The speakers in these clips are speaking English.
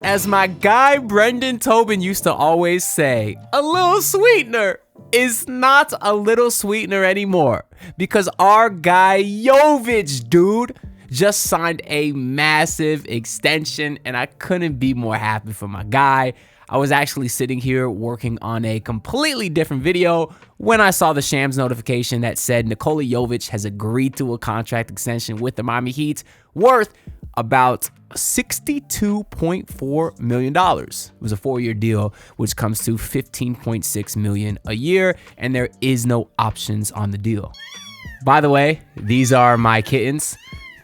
As my guy Brendan Tobin used to always say, a little sweetener is not a little sweetener anymore because our guy Jovic, dude, just signed a massive extension and I couldn't be more happy for my guy. I was actually sitting here working on a completely different video when I saw the Shams notification that said Nikola Jovic has agreed to a contract extension with the Miami Heat worth about $62.4 million. It was a 4-year deal, which comes to $15.6 million a year, and there is no options on the deal. By the way, these are my kittens,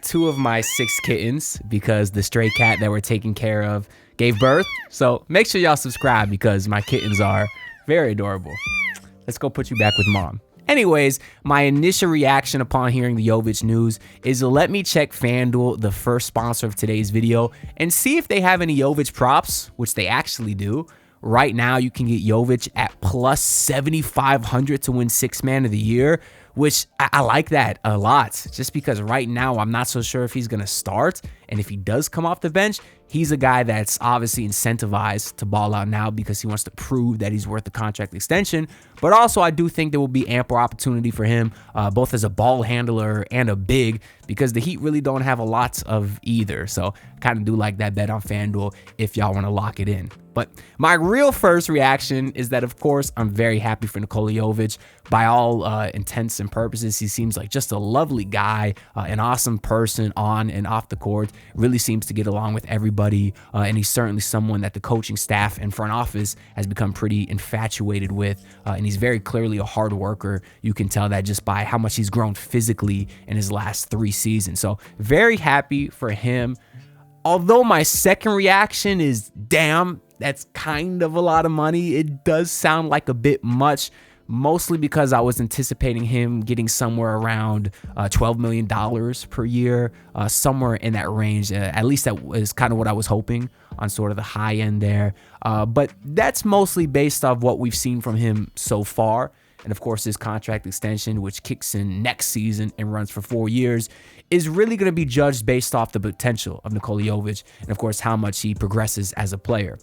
2 of my 6 kittens, because the stray cat that we're taking care of gave birth. So make sure y'all subscribe because my kittens are very adorable. Let's go put you back with mom. Anyways, my initial reaction upon hearing the Jovic news is to let me check FanDuel, the first sponsor of today's video, and see if they have any Jovic props, which they actually do. Right now, you can get Jovic at plus 7,500 to win 6th Man of the Year, which I like that a lot, just because right now I'm not so sure if he's going to start. And if he does come off the bench, he's a guy that's obviously incentivized to ball out now because he wants to prove that he's worth the contract extension. But also, I do think there will be ample opportunity for him, both as a ball handler and a big, because the Heat really don't have a lot of either. So I kind of do like that bet on FanDuel if y'all want to lock it in. But my real first reaction is that, of course, I'm very happy for Nikola Jovic. By all intents and purposes, he seems like just a lovely guy, an awesome person on and off the court, really seems to get along with everybody, and he's certainly someone that the coaching staff and front office has become pretty infatuated with, and he's very clearly a hard worker. You can tell that just by how much he's grown physically in his last 3 seasons. So very happy for him. Although my second reaction is, damn, that's kind of a lot of money. It does sound like a bit much, mostly because I was anticipating him getting somewhere around $12 million per year, somewhere in that range. At least that was kind of what I was hoping on sort of the high end there. But that's mostly based off what we've seen from him so far. And of course, his contract extension, which kicks in next season and runs for 4 years, is really going to be judged based off the potential of Nikola Jovic and, of course, how much he progresses as a player.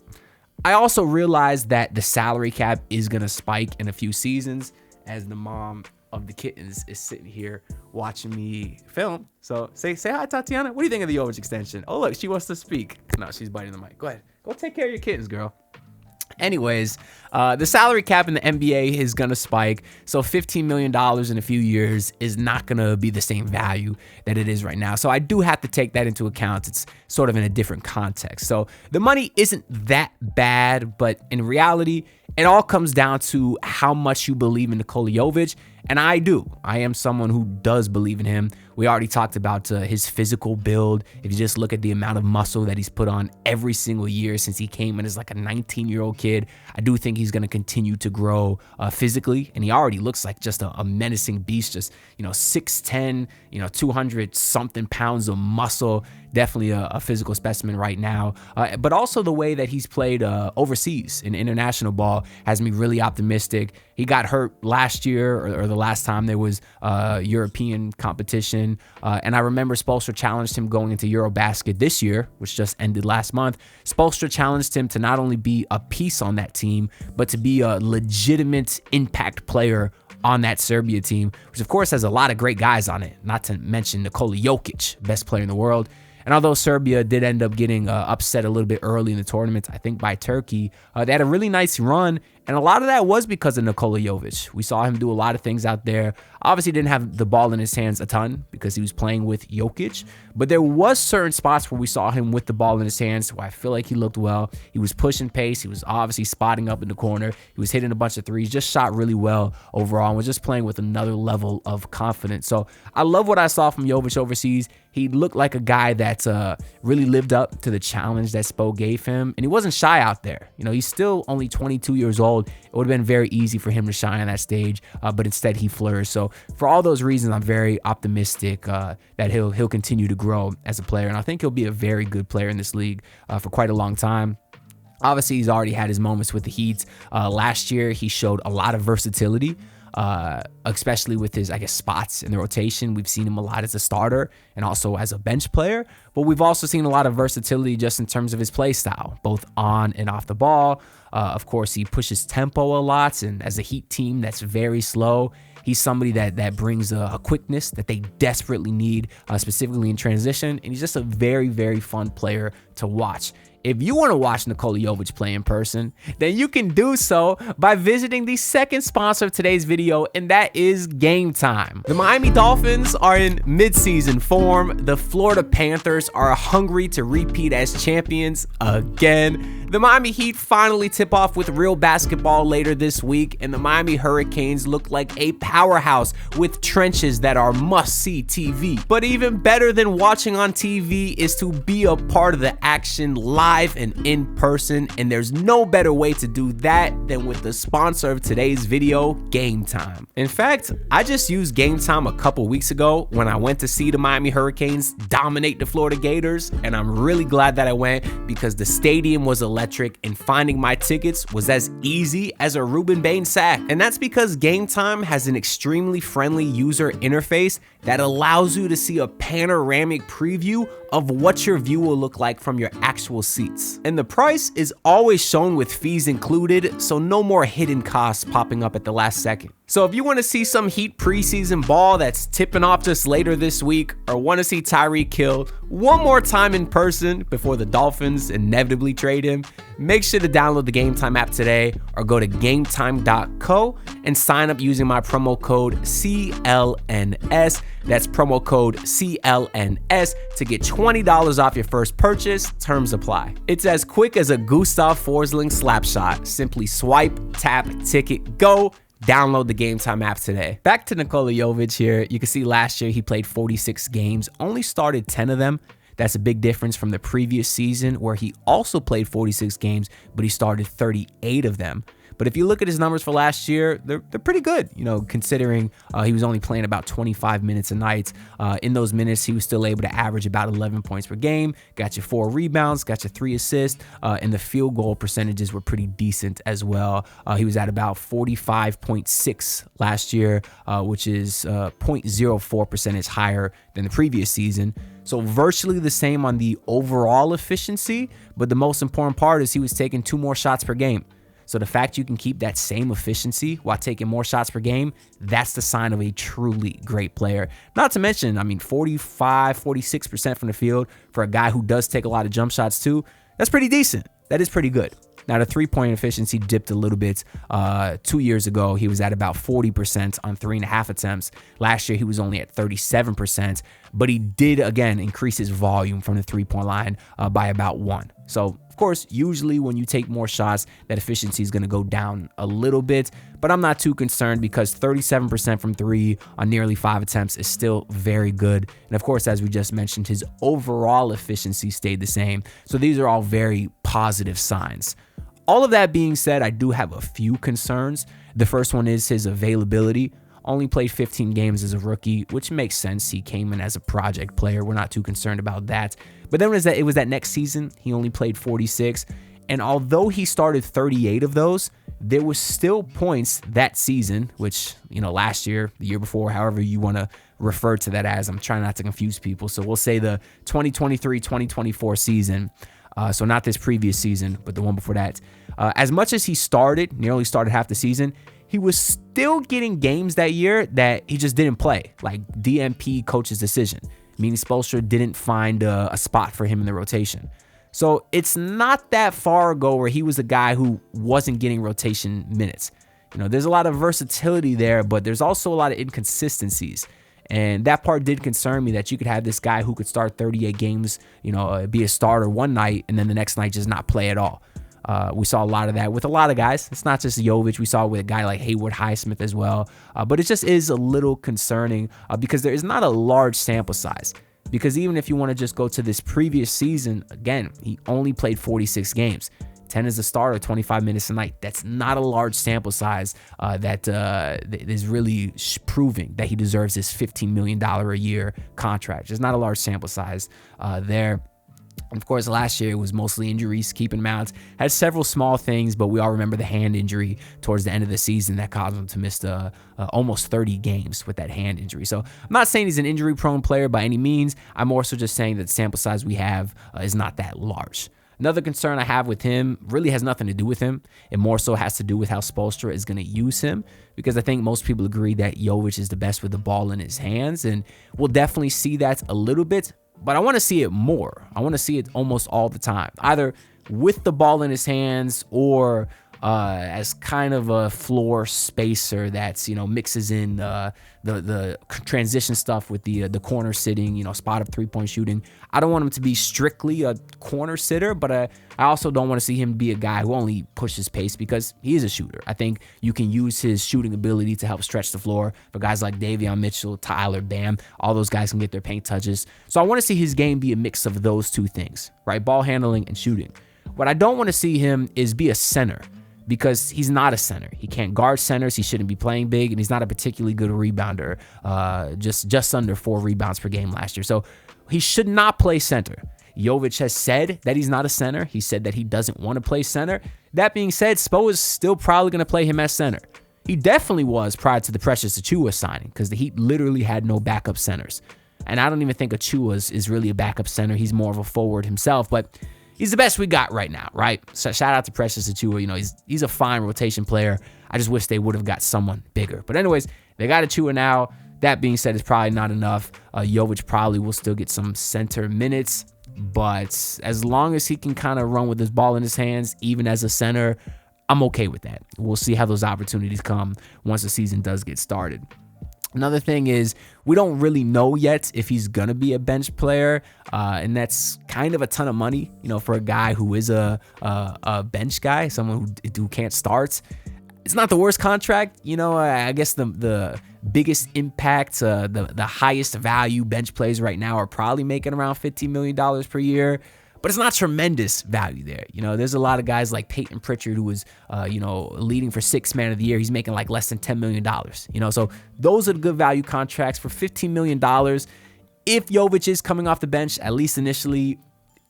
I also realized that the salary cap is going to spike in a few seasons, as the mom of the kittens is sitting here watching me film. So say hi, Tatiana. What do you think of the Jovic extension? Oh, look, she wants to speak. No, she's biting the mic. Go ahead. Go take care of your kittens, girl. Anyways, the salary cap in the NBA is going to spike. So $15 million in a few years is not going to be the same value that it is right now. So I do have to take that into account. It's sort of in a different context. So the money isn't that bad, but in reality, it all comes down to how much you believe in Nikola Jovic. And I do. I am someone who does believe in him. We already talked about his physical build. If you just look at the amount of muscle that he's put on every single year since he came in as like a 19-year-old kid, I do think he's going to continue to grow physically. And he already looks like just a menacing beast, just, 6'10", 200 something pounds of muscle. Definitely a physical specimen right now. But also the way that he's played overseas in international ball has me really optimistic. He got hurt last year or the last time there was European competition. And I remember Spoelstra challenged him going into Eurobasket this year, which just ended last month. Spoelstra challenged him to not only be a piece on that team, but to be a legitimate impact player on that Serbia team, which of course has a lot of great guys on it, not to mention Nikola Jovic, best player in the world. And although Serbia did end up getting upset a little bit early in the tournament, I think by Turkey, they had a really nice run. And a lot of that was because of Nikola Jovic. We saw him do a lot of things out there. Obviously didn't have the ball in his hands a ton because he was playing with Jokic. But there was certain spots where we saw him with the ball in his hands where I feel like he looked well. He was pushing pace. He was obviously spotting up in the corner. He was hitting a bunch of threes. Just shot really well overall and was just playing with another level of confidence. So I love what I saw from Jovic overseas. He looked like a guy that really lived up to the challenge that Spo gave him. And he wasn't shy out there. He's still only 22 years old. It would have been very easy for him to shine on that stage, but instead he flourished. So for all those reasons, I'm very optimistic that he'll continue to grow as a player. And I think he'll be a very good player in this league for quite a long time. Obviously, he's already had his moments with the Heat. Last year, he showed a lot of versatility. especially with his, I guess, spots in the rotation. We've seen him a lot as a starter and also as a bench player, but we've also seen a lot of versatility just in terms of his play style, both on and off the ball. Of course, he pushes tempo a lot, and as a Heat team that's very slow, he's somebody that brings a quickness that they desperately need, specifically in transition, and he's just a very, very fun player to watch. If you want to watch Nikola Jovic play in person, then you can do so by visiting the second sponsor of today's video, and that is Game Time. The Miami Dolphins are in midseason form. The Florida Panthers are hungry to repeat as champions again. The Miami Heat finally tip off with real basketball later this week, and the Miami Hurricanes look like a powerhouse with trenches that are must-see TV. But even better than watching on TV is to be a part of the action live and in person, and there's no better way to do that than with the sponsor of today's video, Game Time. In fact, I just used Game Time a couple weeks ago when I went to see the Miami Hurricanes dominate the Florida Gators, and I'm really glad that I went because the stadium was electric and finding my tickets was as easy as a Ruben Bain sack. And that's because Game Time has an extremely friendly user interface that allows you to see a panoramic preview of what your view will look like from your actual seats. And the price is always shown with fees included, so no more hidden costs popping up at the last second. So if you want to see some Heat preseason ball that's tipping off just later this week, or want to see Tyreek Hill one more time in person before the Dolphins inevitably trade him, make sure to download the Game Time app today or go to gametime.co and sign up using my promo code CLNS. That's promo code CLNS to get $20 off your first purchase. Terms apply. It's as quick as a Gustav Forsling slap shot. Simply swipe, tap, ticket, go. Download the Game Time app today. Back to Nikola Jovic here. You can see last year he played 46 games, only started 10 of them. That's a big difference from the previous season where he also played 46 games, but he started 38 of them. But if you look at his numbers for last year, they're pretty good, considering he was only playing about 25 minutes a night. In those minutes, he was still able to average about 11 points per game, got you 4 rebounds, got you 3 assists, and the field goal percentages were pretty decent as well. He was at about 45.6 last year, which is 0.04 percentage higher than the previous season. So virtually the same on the overall efficiency, but the most important part is he was taking 2 more shots per game. So the fact you can keep that same efficiency while taking more shots per game, that's the sign of a truly great player. Not to mention, 46% from the field for a guy who does take a lot of jump shots too, that's pretty decent. That is pretty good. Now, the three-point efficiency dipped a little bit. 2 years ago, he was at about 40% on 3.5 attempts. Last year, he was only at 37%, but he did, again, increase his volume from the three-point line by about 1. So, of course, usually when you take more shots, that efficiency is going to go down a little bit, but I'm not too concerned because 37% from 3 on nearly 5 attempts is still very good. And of course, as we just mentioned, his overall efficiency stayed the same. So these are all very positive signs. All of that being said, I do have a few concerns. The first one is his availability. Only played 15 games as a rookie, which makes sense. He came in as a project player. We're not too concerned about that. But then it was that next season, he only played 46. And although he started 38 of those, there was still points that season, which, last year, the year before, however you want to refer to that as. I'm trying not to confuse people. So we'll say the 2023-2024 season. So not this previous season, but the one before that. As much as he nearly started half the season, he was still getting games that year that he just didn't play, like DNP coach's decision, meaning Spoelstra didn't find a spot for him in the rotation. So it's not that far ago where he was a guy who wasn't getting rotation minutes. There's a lot of versatility there, but there's also a lot of inconsistencies. And that part did concern me, that you could have this guy who could start 38 games, be a starter one night, and then the next night just not play at all. We saw a lot of that with a lot of guys. It's not just Jovic. We saw it with a guy like Haywood Highsmith as well. But it just is a little concerning because there is not a large sample size. Because even if you want to just go to this previous season, again, he only played 46 games. 10 as a starter, 25 minutes a night. That's not a large sample size that is really proving that he deserves this $15 million a year contract. There's not a large sample size there. Of course, last year it was mostly injuries keeping him out. Had several small things, but we all remember the hand injury towards the end of the season that caused him to miss almost 30 games with that hand injury. So I'm not saying he's an injury-prone player by any means. I'm more so just saying that the sample size we have is not that large. Another concern I have with him really has nothing to do with him. It more so has to do with how Spoelstra is going to use him, because I think most people agree that Jovic is the best with the ball in his hands, and we'll definitely see that a little bit. But I want to see it more. I want to see it almost all the time, either with the ball in his hands or as kind of a floor spacer that's, mixes in the transition stuff with the corner sitting, spot up 3-point shooting. I don't want him to be strictly a corner sitter, but I also don't want to see him be a guy who only pushes pace, because he is a shooter. I think you can use his shooting ability to help stretch the floor for guys like Davion Mitchell, Tyler, Bam. All those guys can get their paint touches. So I want to see his game be a mix of those two things, right? Ball handling and shooting. What I don't want to see him is be a center, because he's not a center. He can't guard centers. He shouldn't be playing big, and he's not a particularly good rebounder, just under 4 rebounds per game last year. So he should not play center. Jovic has said that he's not a center. He said that he doesn't want to play center. That being said, Spo is still probably going to play him as center. He definitely was prior to the Precious Achiuwa signing, because the Heat literally had no backup centers. And I don't even think Achiuwa is really a backup center. He's more of a forward himself, but he's the best we got right now, right? So shout out to Precious Achiuwa. He's a fine rotation player. I just wish they would have got someone bigger. But anyways, they got Achiuwa now. That being said, it's probably not enough. Jovic probably will still get some center minutes, but as long as he can kind of run with his ball in his hands, even as a center, I'm okay with that. We'll see how those opportunities come once the season does get started. Another thing is, we don't really know yet if he's going to be a bench player, and that's kind of a ton of money, for a guy who is a bench guy, someone who can't start. It's not the worst contract. I guess the biggest impact, the highest value bench players right now are probably making around $15 million per year. But it's not tremendous value there. There's a lot of guys like Peyton Pritchard, who was, leading for Sixth Man of the Year. He's making like less than $10 million. So those are the good value contracts for $15 million. If Jovic is coming off the bench, at least initially,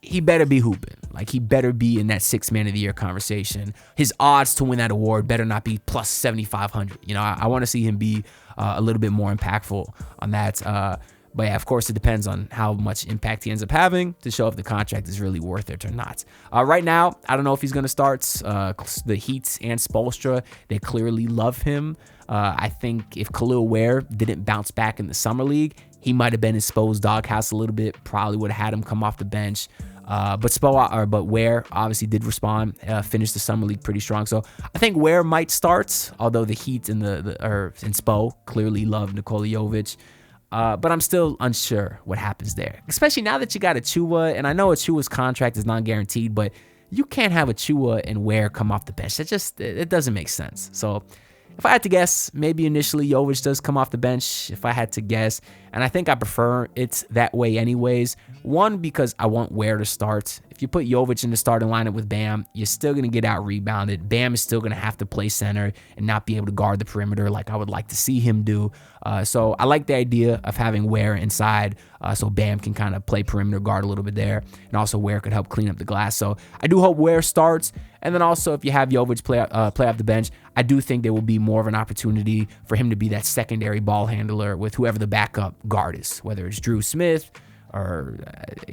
he better be hooping. Like, he better be in that Sixth Man of the Year conversation. His odds to win that award better not be plus 7,500. I want to see him be a little bit more impactful on that. But yeah, of course, it depends on how much impact he ends up having to show if the contract is really worth it or not. Right now, I don't know if he's going to start. The Heat and Spoelstra, they clearly love him. I think if Khalil Ware didn't bounce back in the Summer League, he might have been in Spo's doghouse a little bit. Probably would have had him come off the bench. But Ware obviously did respond, finished the Summer League pretty strong. So I think Ware might start, although the Heat and Spo clearly love Nikola Jovic. But I'm still unsure what happens there, especially now that you got Achiuwa, and I know Achiuwa's contract is non-guaranteed, but you can't have Achiuwa and Ware come off the bench. It doesn't make sense. So if I had to guess, maybe initially Jovic does come off the bench, if I had to guess, and I think I prefer it that way anyways. One, because I want Ware to start. If you put Jovic in the starting lineup with Bam, you're still going to get out-rebounded. Bam is still going to have to play center and not be able to guard the perimeter like I would like to see him do. So I like the idea of having Ware inside so Bam can kind of play perimeter guard a little bit there, and also Ware could help clean up the glass. So I do hope Ware starts. And then also, if you have Jovic play off the bench, I do think there will be more of an opportunity for him to be that secondary ball handler with whoever the backup guard is, whether it's Drew Smith or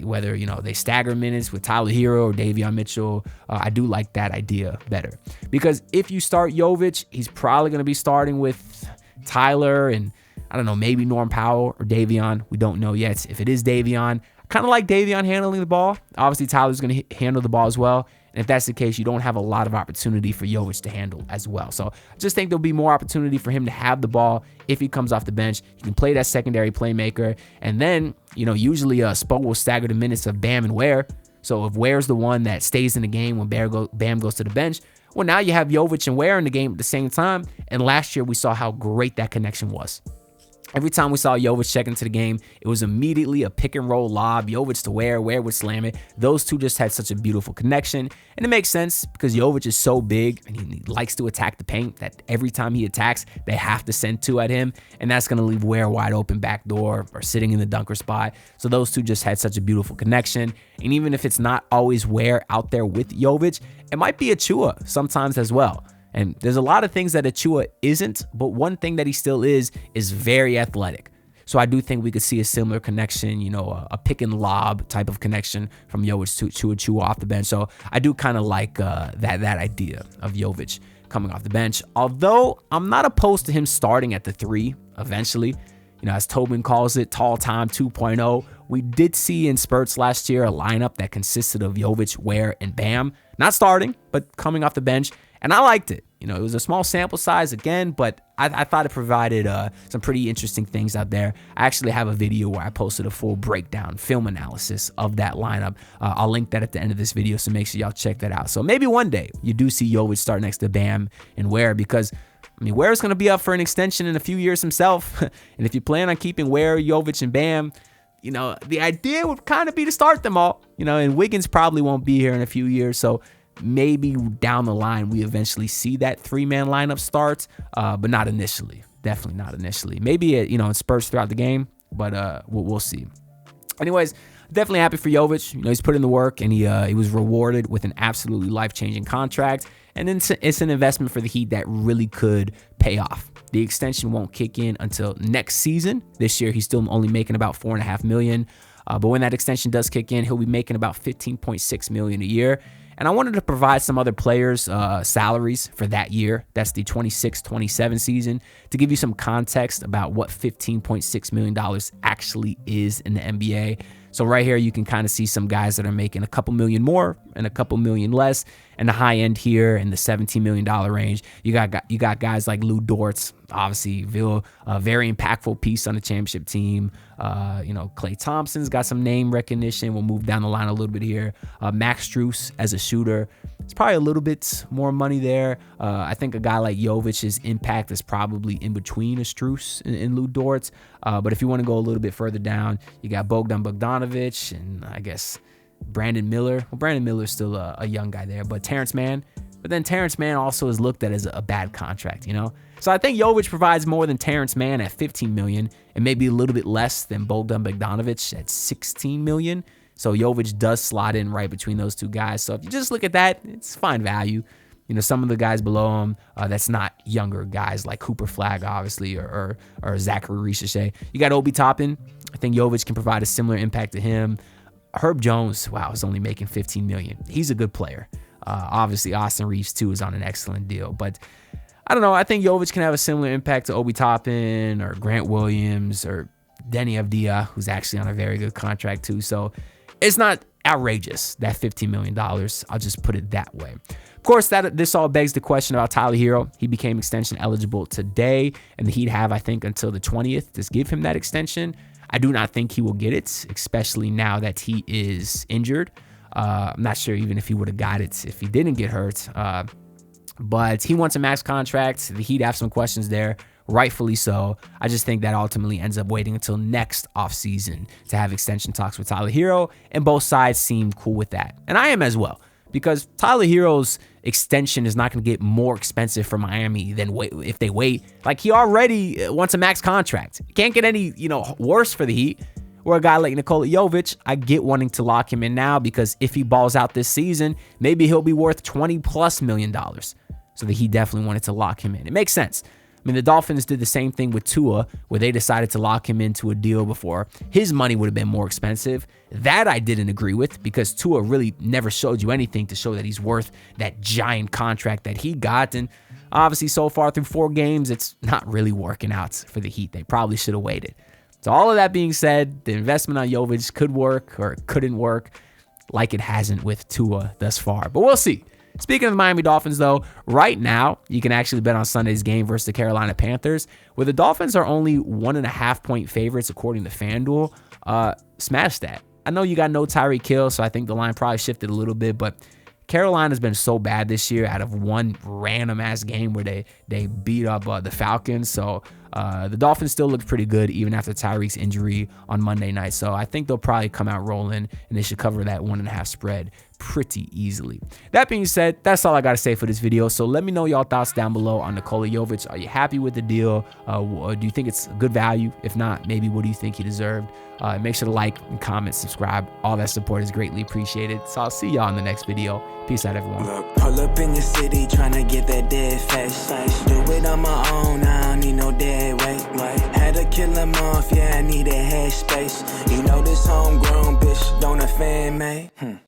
whether, they stagger minutes with Tyler Hero or Davion Mitchell. I do like that idea better. Because if you start Jovic, he's probably going to be starting with Tyler and, I don't know, maybe Norm Powell or Davion. We don't know yet. If it is Davion, I kind of like Davion handling the ball. Obviously, Tyler's going to handle the ball as well. And if that's the case, you don't have a lot of opportunity for Jovic to handle as well. So I just think there'll be more opportunity for him to have the ball if he comes off the bench. He can play that secondary playmaker. And then, usually Spo will stagger the minutes of Bam and Ware. So if Ware's the one that stays in the game when Bam goes to the bench, well, now you have Jovic and Ware in the game at the same time. And last year we saw how great that connection was. Every time we saw Jovic check into the game, it was immediately a pick and roll lob. Jovic to Ware would slam it. Those two just had such a beautiful connection. And it makes sense because Jovic is so big and he likes to attack the paint that every time he attacks, they have to send two at him. And that's going to leave Ware wide open backdoor or sitting in the dunker spot. So those two just had such a beautiful connection. And even if it's not always Ware out there with Jovic, it might be Achua sometimes as well. And there's a lot of things that Achua isn't, but one thing that he still is very athletic. So I do think we could see a similar connection, a pick and lob type of connection from Jovic to Achua off the bench. So I do kind of like that idea of Jovic coming off the bench. Although I'm not opposed to him starting at the 3 eventually. As Tobin calls it, tall time 2.0. We did see in spurts last year a lineup that consisted of Jovic, Ware, and Bam. Not starting, but coming off the bench. And I liked it. It was a small sample size again, but I thought it provided some pretty interesting things out there. I actually have a video where I posted a full breakdown, film analysis of that lineup. I'll link that at the end of this video, so make sure y'all check that out. So maybe one day you do see Jovic start next to Bam and Ware, because Ware's going to be up for an extension in a few years himself. And if you plan on keeping Ware, Jovic, and Bam, the idea would kind of be to start them all. And Wiggins probably won't be here in a few years, so maybe down the line we eventually see that 3-man lineup start, but not initially. Definitely not initially. Maybe in spurts throughout the game, but we'll see. Anyways, definitely happy for Jovic. He's put in the work, and he was rewarded with an absolutely life-changing contract. And then it's an investment for the Heat that really could pay off. The extension won't kick in until next season. This year, he's still only making about $4.5 million. But when that extension does kick in, he'll be making about $15.6 million a year. And I wanted to provide some other players' salaries for that year. That's the 26-27 season, to give you some context about what $15.6 million actually is in the NBA. So right here, you can kind of see some guys that are making a couple million more and a couple million less. And the high end here in the $17 million range, you got guys like Lou Dortz, obviously a very impactful piece on the championship team. Klay Thompson's got some name recognition. We'll move down the line a little bit here. Max Strus as a shooter. It's probably a little bit more money there. I think a guy like Jovic's impact is probably in between a Strus and Lou Dortz. But if you want to go a little bit further down, you got Bogdan Bogdanovic and I guess Brandon Miller. Well, Brandon Miller's still a young guy there, but Terrence Mann. But then Terrence Mann also is looked at as a bad contract, So I think Jovic provides more than Terrence Mann at $15 million and maybe a little bit less than Bogdan Bogdanovic at $16 million. So Jovic does slot in right between those two guys. So if you just look at that, it's fine value. Some of the guys below him, that's not younger guys like Cooper Flagg, obviously, or Zachary Richeche. You got Obi Toppin. I think Jovic can provide a similar impact to him. Herb Jones, wow, is only making $15 million. He's a good player. Obviously, Austin Reeves, too, is on an excellent deal. But I don't know. I think Jovic can have a similar impact to Obi Toppin or Grant Williams or Denny Avdia, who's actually on a very good contract, too. So it's not outrageous, that $15 million. I'll just put it that way. Of course, this all begs the question about Tyler Hero. He became extension eligible today, and the Heat have, I think, until the 20th to give him that extension. I do not think he will get it, especially now that he is injured. I'm not sure even if he would have got it if he didn't get hurt. But he wants a max contract. The Heat have some questions there, rightfully so. I just think that ultimately ends up waiting until next offseason to have extension talks with Tyler Hero, and both sides seem cool with that. And I am as well, because Tyler Hero's extension is not going to get more expensive for Miami than if they wait. Like, he already wants a max contract. Can't get any, worse for the Heat. Or a guy like Nikola Jovic, I get wanting to lock him in now, because if he balls out this season, maybe he'll be worth $20+ million. So the Heat definitely wanted to lock him in. It makes sense. I mean, the Dolphins did the same thing with Tua, where they decided to lock him into a deal before his money would have been more expensive. That I didn't agree with, because Tua really never showed you anything to show that he's worth that giant contract that he got. And obviously, so far through 4 games, it's not really working out for the Heat. They probably should have waited. So all of that being said, the investment on Jovic could work or it couldn't work, like it hasn't with Tua thus far. But we'll see. Speaking of the Miami Dolphins, though, right now, you can actually bet on Sunday's game versus the Carolina Panthers, where the Dolphins are only 1.5-point favorites according to FanDuel. Smash that. I know you got no Tyreek Hill, so I think the line probably shifted a little bit, but Carolina's been so bad this year out of one random ass game where they beat up the Falcons. So the Dolphins still look pretty good even after Tyreek's injury on Monday night. So I think they'll probably come out rolling, and they should cover that 1.5 spread pretty easily. That being said, that's all I got to say for this video. So let me know y'all thoughts down below on Nikola Jovic. Are you happy with the deal? Do you think it's good value? If not, maybe what do you think he deserved? Make sure to like and comment, subscribe. All that support is greatly appreciated. So I'll see y'all in the next video. Peace out, everyone. Look, pull up in your city trying to get that dead face. Do it on my own, I don't need no dead weight. Had to kill him off, yeah, I need a head space. You know this homegrown bitch don't offend me.